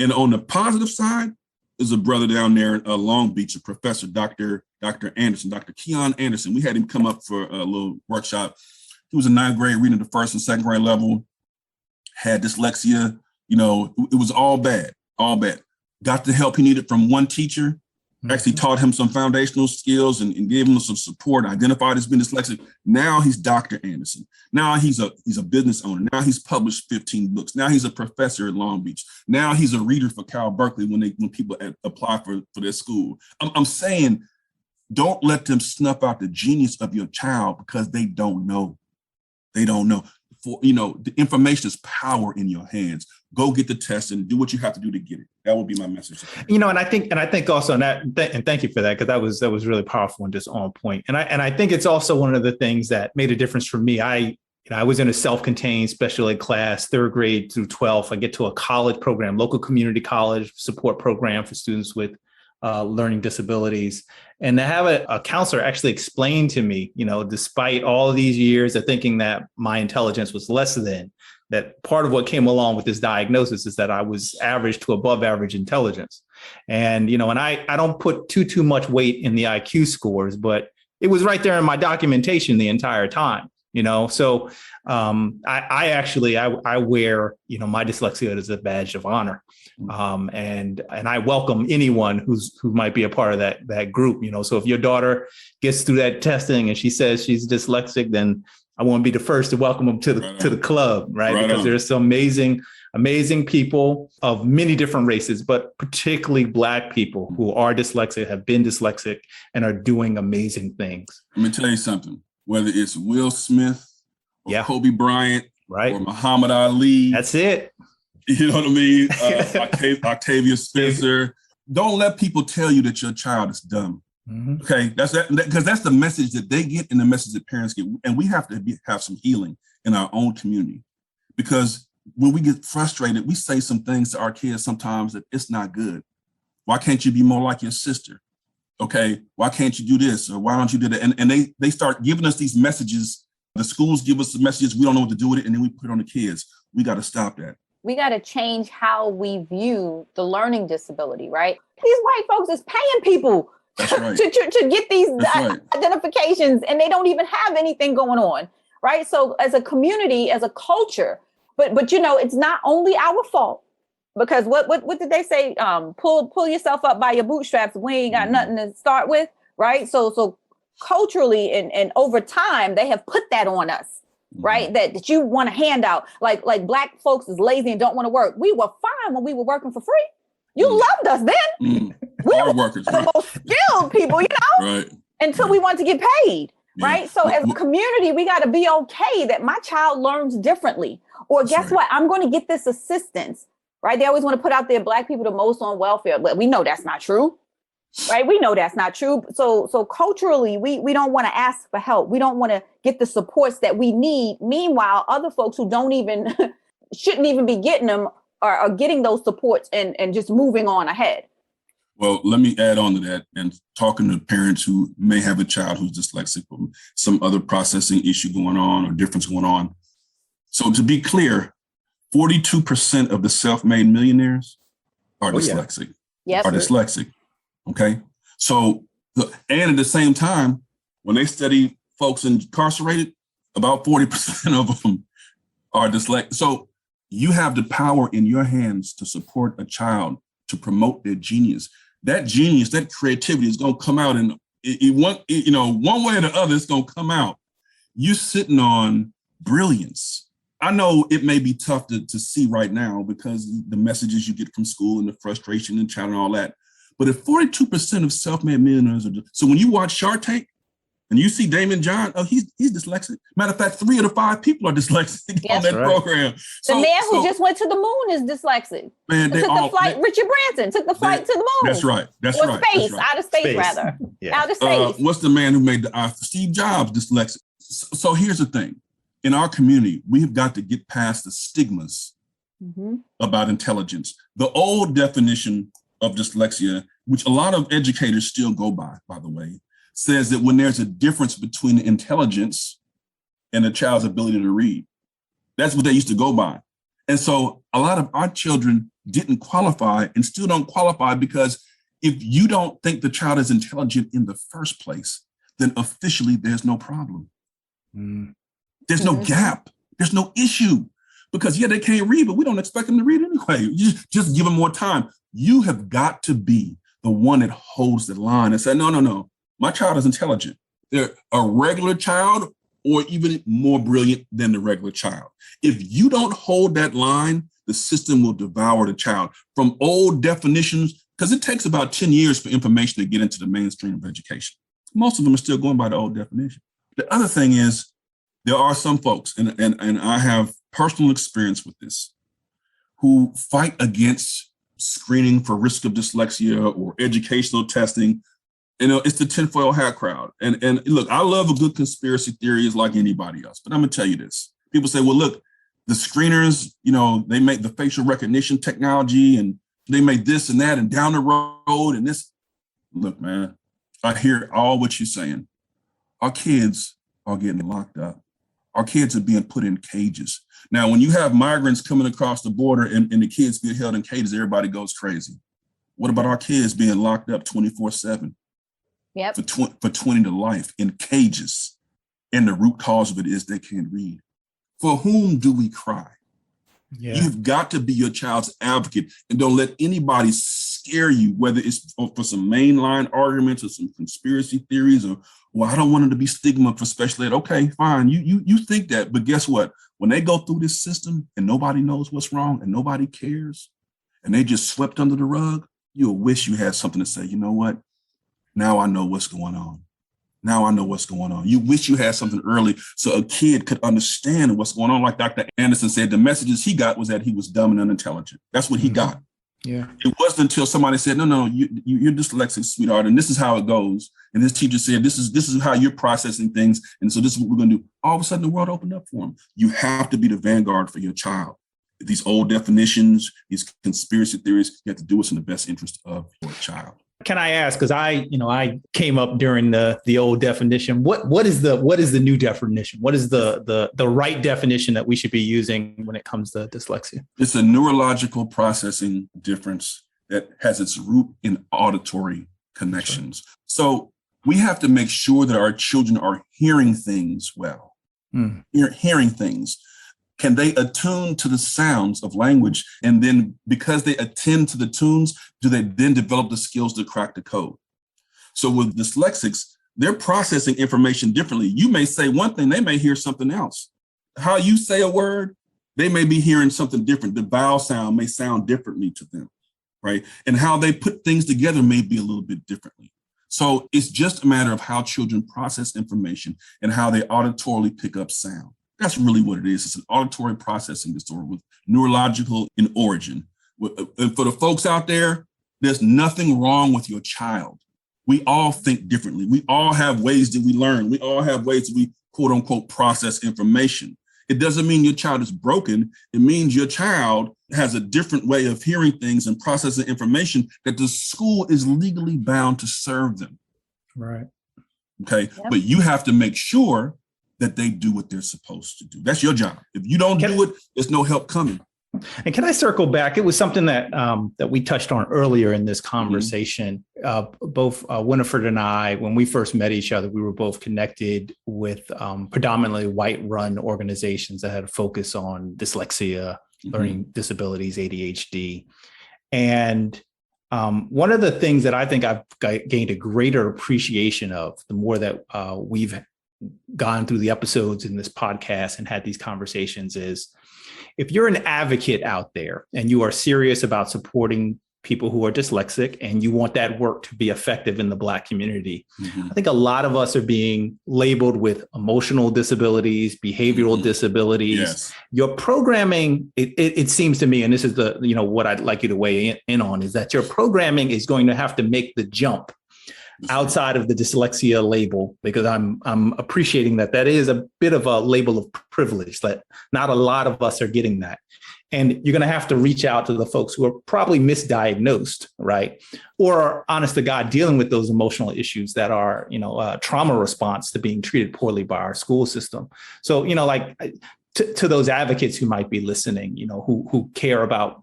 And on the positive side, there's a brother down there in Long Beach, a professor, Dr. Anderson, Dr. Keon Anderson. We had him come up for a little workshop. He was in 9th grade reading the 1st and 2nd grade level, had dyslexia, it was all bad. Got the help he needed from one teacher, actually taught him some foundational skills and gave him some support, identified as being dyslexic. Now he's Dr. Anderson. Now he's a business owner. Now he's published 15 books. Now he's a professor at Long Beach. Now he's a reader for Cal Berkeley when people apply for their school. I'm saying, don't let them snuff out the genius of your child because they don't know. They don't know. The information is power in your hands. Go get the test and do what you have to do to get it. That would be my message. And I think also on that, and thank you for that, because that was really powerful and just on point. And I think it's also one of the things that made a difference for me. I was in a self-contained special ed class, 3rd grade through 12th. I get to a college program, local community college support program for students with learning disabilities. And to have a counselor actually explain to me, despite all of these years of thinking that my intelligence was less than, that part of what came along with this diagnosis is that I was average to above average intelligence. And, and I don't put too much weight in the IQ scores, but it was right there in my documentation the entire time. So I wear, my dyslexia as a badge of honor. And I welcome anyone who might be a part of that group, so if your daughter gets through that testing and she says she's dyslexic, then I want to be the first to welcome them to the club, right? Because there's some amazing people of many different races, but particularly Black people who are dyslexic, have been dyslexic, and are doing amazing things. Let me tell you something. Whether it's Will Smith or Kobe Bryant or Muhammad Ali. That's it. You know what I mean? Octavia Spencer. Don't let people tell you that your child is dumb. Mm-hmm. Okay, because that's the message that they get and the message that parents get. And we have to have some healing in our own community. Because when we get frustrated, we say some things to our kids sometimes that it's not good. Why can't you be more like your sister? Okay, why can't you do this? Or why don't you do that? And they start giving us these messages. The schools give us the messages. We don't know what to do with it. And then we put it on the kids. We got to stop that. We got to change how we view the learning disability, right? These white folks is paying people to get these identifications, and they don't even have anything going on, right? So as a community, as a culture, but it's not only our fault. Because what did they say? Pull yourself up by your bootstraps. We ain't got nothing to start with, right? So culturally and over time, they have put that on us, right? That you want a handout. Like Black folks is lazy and don't want to work. We were fine when we were working for free. You loved us then. We were workers, the most skilled people, right? Until we want to get paid, right? So as a community, we got to be okay that my child learns differently. Or guess what? I'm going to get this assistance. Right. They always want to put out there Black people the most on welfare, but we know that's not true. Right. We know that's not true. So culturally, we don't want to ask for help. We don't want to get the supports that we need. Meanwhile, other folks who shouldn't even be getting them are getting those supports and just moving on ahead. Well, let me add on to that and talking to parents who may have a child who's dyslexic or some other processing issue going on or difference going on. So to be clear, 42% of the self-made millionaires are dyslexic. Yes. Are dyslexic. Okay. So, and at the same time, when they study folks incarcerated, about 40% of them are dyslexic. So you have the power in your hands to support a child, to promote their genius. That genius, that creativity is going to come out in one way or the other, it's going to come out. You're sitting on brilliance. I know it may be tough to see right now because the messages you get from school and the frustration and child and all that. But if 42% of self-made millionaires are, so when you watch Shark Tank and you see Damon John, he's dyslexic. Matter of fact, 3 of the 5 people are dyslexic on that program. The man who just went to the moon is dyslexic. Man, Richard Branson took the flight to the moon. That's right. Outer space, rather. Yeah. Outer space. What's the man who made Steve Jobs dyslexic? So here's the thing. In our community, we've got to get past the stigmas about intelligence. The old definition of dyslexia, which a lot of educators still go by the way, says that when there's a difference between intelligence and a child's ability to read, that's what they used to go by. And so a lot of our children didn't qualify and still don't qualify because if you don't think the child is intelligent in the first place, then officially there's no problem. There's no gap. There's no issue because they can't read, but we don't expect them to read anyway. You just give them more time. You have got to be the one that holds the line and say, no, my child is intelligent. They're a regular child or even more brilliant than the regular child. If you don't hold that line, the system will devour the child from old definitions, because it takes about 10 years for information to get into the mainstream of education. Most of them are still going by the old definition. The other thing is, there are some folks, and I have personal experience with this, who fight against screening for risk of dyslexia or educational testing. It's the tinfoil hat crowd. And look, I love a good conspiracy theories like anybody else, but I'm gonna tell you this. People say, well, look, the screeners, you know, they make the facial recognition technology and they make this and that and down the road and this. Look, man, I hear all what you're saying. Our kids are getting locked up. Our kids are being put in cages. Now, when you have migrants coming across the border and the kids being held in cages, everybody goes crazy. What about our kids being locked up 24/7? Yep. For 20 to life in cages. And the root cause of it is they can't read. For whom do we cry? Yeah. You've got to be your child's advocate and don't let anybody scare you, whether it's for some mainline arguments or some conspiracy theories or, well, I don't want them to be stigma for special ed. Okay, fine. You think that, but guess what? When they go through this system and nobody knows what's wrong and nobody cares and they just swept under the rug, you'll wish you had something to say, you know what? Now I know what's going on. Now I know what's going on. You wish you had something early so a kid could understand what's going on. Like Dr. Anderson said, the messages he got was that he was dumb and unintelligent. That's what he got. Yeah. It wasn't until somebody said, no, you're dyslexic, sweetheart, and this is how it goes. And his teacher said, this is how you're processing things. And so this is what we're going to do. All of a sudden, the world opened up for him. You have to be the vanguard for your child. These old definitions, these conspiracy theories, you have to do what's in the best interest of your child. Can I ask, because I came up during the old definition. What is the new definition? What is the right definition that we should be using when it comes to dyslexia? It's a neurological processing difference that has its root in auditory connections. Sure. So we have to make sure that our children are hearing things well. Hearing things. Can they attune to the sounds of language? And then because they attend to the tunes, do they then develop the skills to crack the code? So with dyslexics, they're processing information differently. You may say one thing, they may hear something else. How you say a word, they may be hearing something different. The vowel sound may sound differently to them, right? And how they put things together may be a little bit differently. So it's just a matter of how children process information and how they auditorily pick up sound. That's really what it is. It's an auditory processing disorder with neurological in origin. And for the folks out there, there's nothing wrong with your child. We all think differently. We all have ways that we learn. We all have ways that we, quote unquote, process information. It doesn't mean your child is broken. It means your child has a different way of hearing things and processing information that the school is legally bound to serve them. Right. Okay. Yep. But you have to make sure that they do what they're supposed to do. That's your job. If you don't do it, there's no help coming. And can I circle back? It was something that that we touched on earlier in this conversation. Both Winifred and I, when we first met each other, we were both connected with predominantly white-run organizations that had a focus on dyslexia, learning disabilities, ADHD. And one of the things that I think I've gained a greater appreciation of, the more that we've gone through the episodes in this podcast and had these conversations, is if you're an advocate out there and you are serious about supporting people who are dyslexic and you want that work to be effective in the Black community, I think a lot of us are being labeled with emotional disabilities, behavioral disabilities. Yes. Your programming, it seems to me, and this is what I'd like you to weigh in on, is that your programming is going to have to make the jump outside of the dyslexia label, because I'm appreciating that is a bit of a label of privilege, that not a lot of us are getting that. And you're going to have to reach out to the folks who are probably misdiagnosed, right? Or are, honest to God, dealing with those emotional issues that are, trauma response to being treated poorly by our school system. So, to those advocates who might be listening, who care about,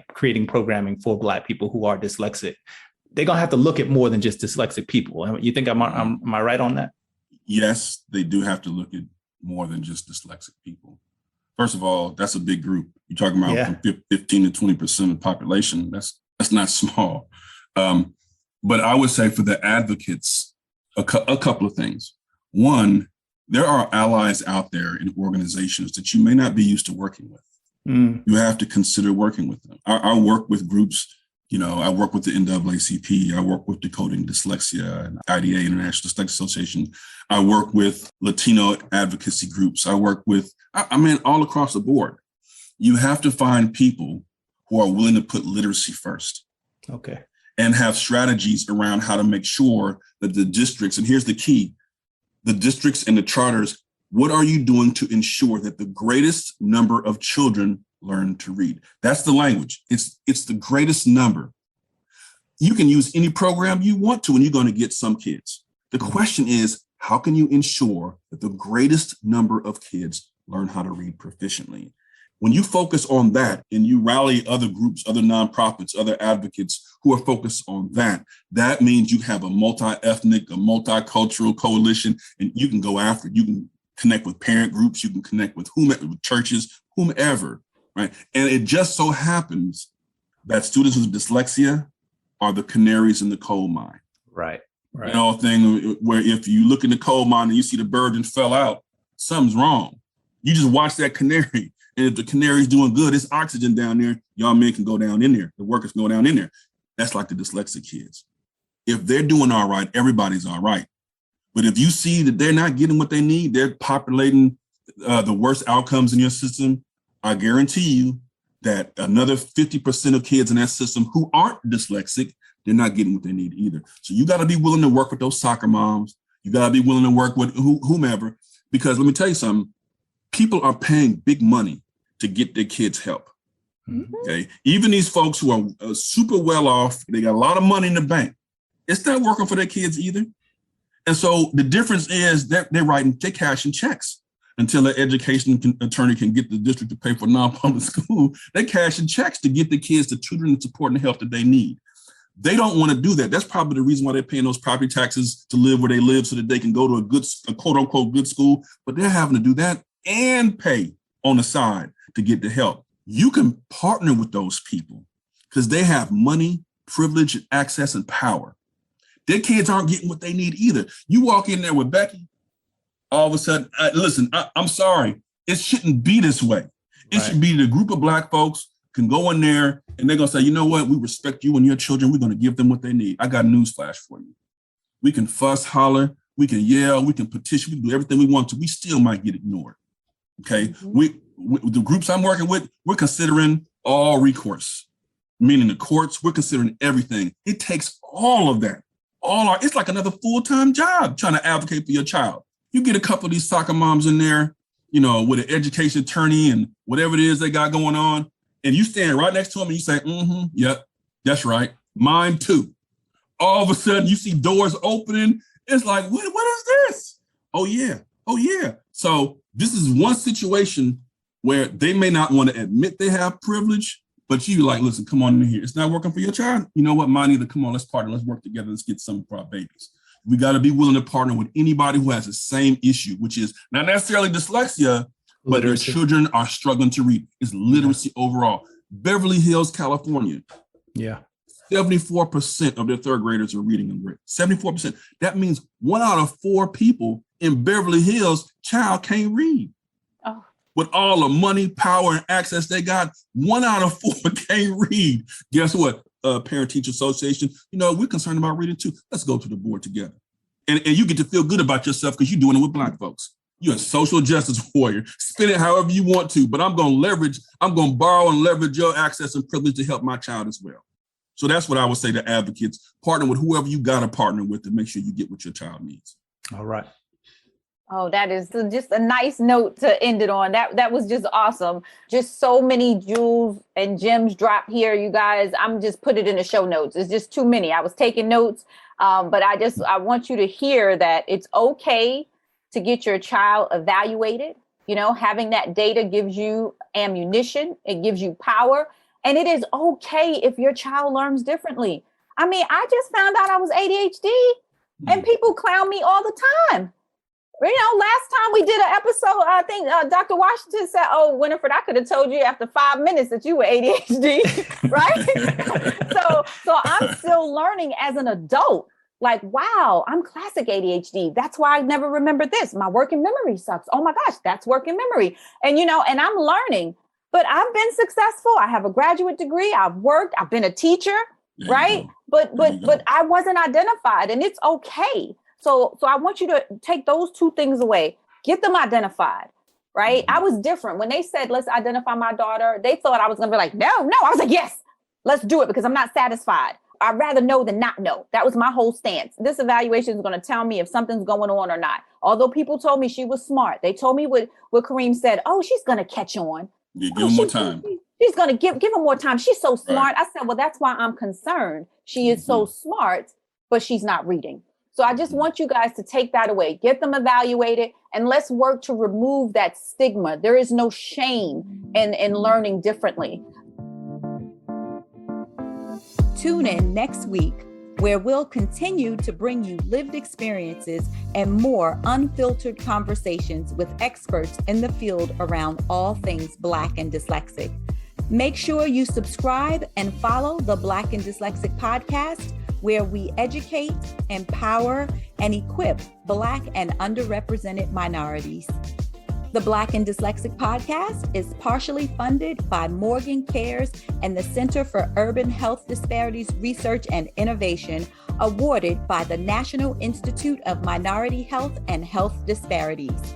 creating programming for Black people who are dyslexic, they're going to have to look at more than just dyslexic people. You think am I right on that? Yes, they do have to look at more than just dyslexic people. First of all, that's a big group. You're talking about 15 to 20% of the population. That's not small. But I would say for the advocates, a couple of things. One, there are allies out there in organizations that you may not be used to working with. You have to consider working with them. I work with groups. I work with the NAACP. I work with Decoding Dyslexia and IDA, International Dyslexia Association. I work with Latino advocacy groups. I work with, all across the board. You have to find people who are willing to put literacy first. Okay. And have strategies around how to make sure that the districts, and here's the key, the districts and the charters What are you doing to ensure that the greatest number of children learn to read? That's the language. It's the greatest number. You can use any program you want to, and you're going to get some kids. The question is, how can you ensure that the greatest number of kids learn how to read proficiently? When you focus on that and you rally other groups, other nonprofits, other advocates who are focused on that, that means you have a multi-ethnic, a multicultural coalition, and you can go after it. You can connect with parent groups, you can connect with whomever, with churches, whomever, right? And it just so happens that students with dyslexia are the canaries in the coal mine. Right. You know, a thing where if you look in the coal mine and you see the bird and fell out, something's wrong. You just watch that canary. And if the canary's doing good, it's oxygen down there, y'all men can go down in there. The workers can go down in there. That's like the dyslexic kids. If they're doing all right, everybody's all right. But if you see that they're not getting what they need, they're populating the worst outcomes in your system, I guarantee you that another 50% of kids in that system who aren't dyslexic, they're not getting what they need either. So you got to be willing to work with those soccer moms. You got to be willing to work with whomever, because let me tell you something, people are paying big money to get their kids help. Mm-hmm. Okay. Even these folks who are super well off, they got a lot of money in the bank. It's not working for their kids either. And so the difference is that they're cashing checks until an education attorney can get the district to pay for non-public school. They're cashing checks to get the kids the tutoring and support and help that they need. They don't want to do that. That's probably the reason why they're paying those property taxes to live where they live so that they can go to a quote unquote good school, but they're having to do that and pay on the side to get the help. You can partner with those people because they have money, privilege, and access and power. Their kids aren't getting what they need either. You walk in there with Becky, all of a sudden, listen, I'm sorry, it shouldn't be this way. It should be the group of Black folks can go in there and they're gonna say, you know what, we respect you and your children, we're gonna give them what they need. I got a news flash for you. We can fuss, holler, we can yell, we can petition, we can do everything we want to, we still might get ignored, okay? Mm-hmm. We the groups I'm working with, we're considering all recourse, meaning the courts, we're considering everything. It takes all of that. It's like another full-time job trying to advocate for your child. You get a couple of these soccer moms in there, you know, with an education attorney and whatever it is they got going on, and you stand right next to them and you say, yep, that's right, mine too. All of a sudden you see doors opening. It's like, what is this? Oh yeah. So this is one situation where they may not want to admit they have privilege, but you like, listen, come on in here. It's not working for your child. You know what? Mine either. Come on, let's partner. Let's work together. Let's get something for our babies. We got to be willing to partner with anybody who has the same issue, which is not necessarily dyslexia, but their children are struggling to read. It's literacy overall. Beverly Hills, California. Yeah. 74% of their third graders are reading and writing. 74%. That means 1 out of 4 people in Beverly Hills child can't read. Oh. With all the money, power, and access they got, 1 out of 4 can't read. Guess what? Parent-Teacher Association, you know, we're concerned about reading too. Let's go to the board together. And you get to feel good about yourself because you're doing it with Black folks. You're a social justice warrior. Spend it however you want to, but I'm going to borrow and leverage your access and privilege to help my child as well. So that's what I would say to advocates. Partner with whoever you got to partner with to make sure you get what your child needs. All right. Oh, that is just a nice note to end it on. That was just awesome. Just so many jewels and gems dropped here, you guys. I'm just put it in the show notes. It's just too many. I was taking notes, but I want you to hear that it's okay to get your child evaluated. You know, having that data gives you ammunition. It gives you power. And it is okay if your child learns differently. I mean, I just found out I was ADHD and people clown me all the time. You know, last time we did an episode, I think Dr. Washington said, oh, Winifred, I could have told you after 5 minutes that you were ADHD, right? So I'm still learning as an adult. Like, wow, I'm classic ADHD. That's why I never remember this. My working memory sucks. Oh my gosh, that's working memory. And, you know, and I'm learning, but I've been successful. I have a graduate degree. I've worked. I've been a teacher, right? But I wasn't identified, and it's okay. So I want you to take those 2 things away. Get them identified, right? Mm-hmm. I was different. When they said, let's identify my daughter, they thought I was going to be like, no. I was like, yes, let's do it because I'm not satisfied. I'd rather know than not know. That was my whole stance. This evaluation is going to tell me if something's going on or not. Although people told me she was smart. They told me what Kareem said. Oh, she's going to catch on. Yeah, give her more time. She's going to give her more time. She's so smart. Right. I said, well, that's why I'm concerned. She is so smart, but she's not reading. So I just want you guys to take that away, get them evaluated, and let's work to remove that stigma. There is no shame in learning differently. Tune in next week, where we'll continue to bring you lived experiences and more unfiltered conversations with experts in the field around all things Black and dyslexic. Make sure you subscribe and follow the Black and Dyslexic podcast, where we educate, empower, and equip Black and underrepresented minorities. The Black and Dyslexic podcast is partially funded by Morgan Cares and the Center for Urban Health Disparities Research and Innovation, awarded by the National Institute of Minority Health and Health Disparities.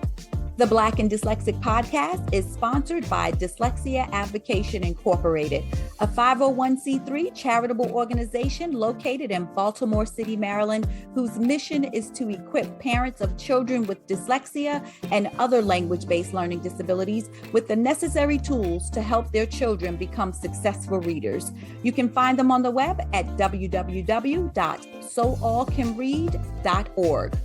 The Black and Dyslexic podcast is sponsored by Dyslexia Advocacy Incorporated, a 501c3 charitable organization located in Baltimore City, Maryland, whose mission is to equip parents of children with dyslexia and other language-based learning disabilities with the necessary tools to help their children become successful readers. You can find them on the web at www.soallcanread.org.